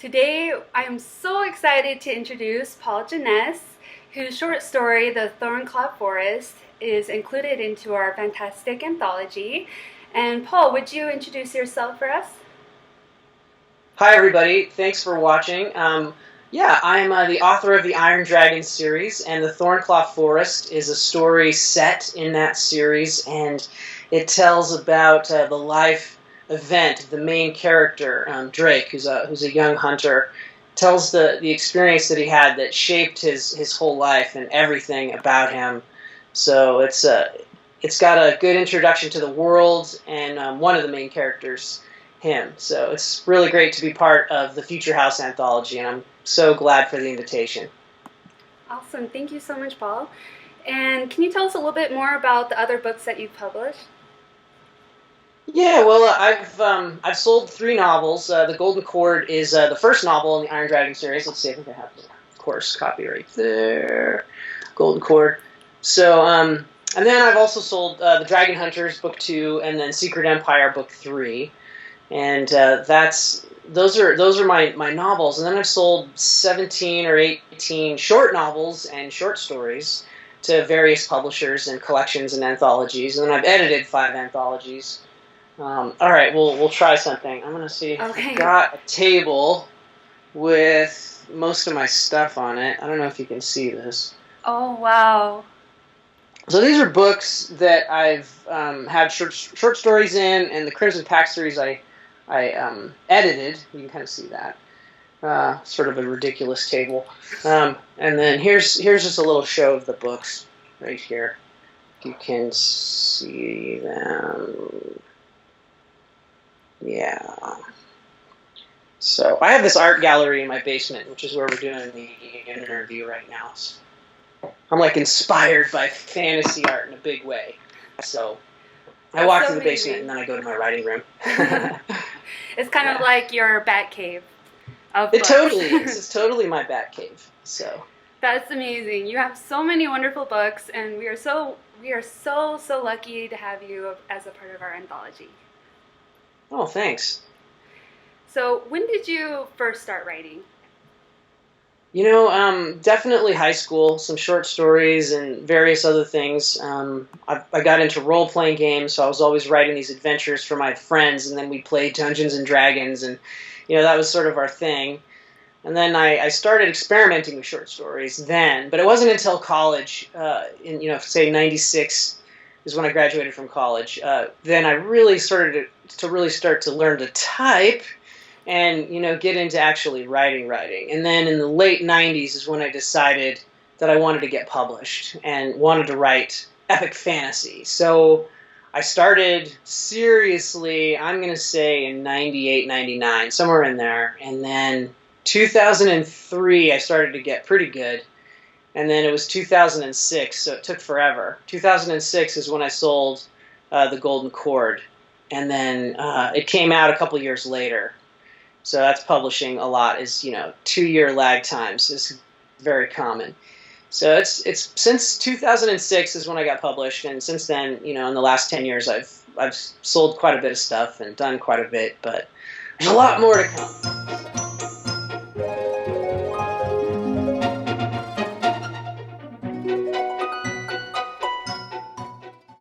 Today, I'm so excited to introduce Paul Genesse, whose short story, The Thornclap Forest, is included into our Fantastic Anthology. And Paul, would you introduce yourself for us? Hi, everybody. Thanks for watching. I'm the author of the Iron Dragon series, and The Thornclap Forest is a story set in that series, and it tells about the life event of the main character, Drake, who's a young hunter. Tells the experience that he had that shaped his whole life and everything about him. So it's got a good introduction to the world and one of the main characters, him. So it's really great to be part of the Future House Anthology, and I'm so glad for the invitation. Awesome. Thank you so much, Paul. And can you tell us a little bit more about the other books that you've published? Yeah, well, I've sold 3 novels. The Golden Cord is the first novel in the Iron Dragon series. Let's see if I can have the, of course, copy right there. Golden Cord. So, and then I've also sold the Dragon Hunters Book 2 and then Secret Empire Book 3. And those are my novels. And then I've sold 17 or 18 short novels and short stories to various publishers and collections and anthologies. And then I've edited 5 anthologies. All right, we'll try something. I'm gonna see if I've got a table with most of my stuff on it. I don't know if you can see this. Oh, wow. So these are books that I've had short stories in, and the Crimson Pack series I edited. You can kind of see that. Sort of a ridiculous table. And then here's just a little show of the books right here. You can see them. Yeah. So I have this art gallery in my basement, which is where we're doing the interview right now. So I'm like inspired by fantasy art in a big way. So I walk to the basement and then I go to my writing room. It's kind of like your bat cave of It books. totally is. It's totally my bat cave. So That's amazing. You have so many wonderful books, and we are so lucky to have you as a part of our anthology. Oh, thanks. So, when did you first start writing? Definitely high school, some short stories and various other things. I got into role-playing games, so I was always writing these adventures for my friends, and then we played Dungeons and Dragons, and, that was sort of our thing. And then I started experimenting with short stories then, but it wasn't until college, say 96 is when I graduated from college. Then I really started to learn to type and, get into actually writing. And then in the late 90s is when I decided that I wanted to get published and wanted to write epic fantasy. So I started seriously, I'm going to say in 98, 99, somewhere in there. And then 2003, I started to get pretty good. And then it was 2006, so it took forever. 2006 is when I sold The Golden Cord. And then it came out a couple years later. So that's publishing a lot, is 2-year lag times is very common. So it's since 2006 is when I got published, and since then, in the last 10 years, I've sold quite a bit of stuff and done quite a bit, but there's a lot more to come.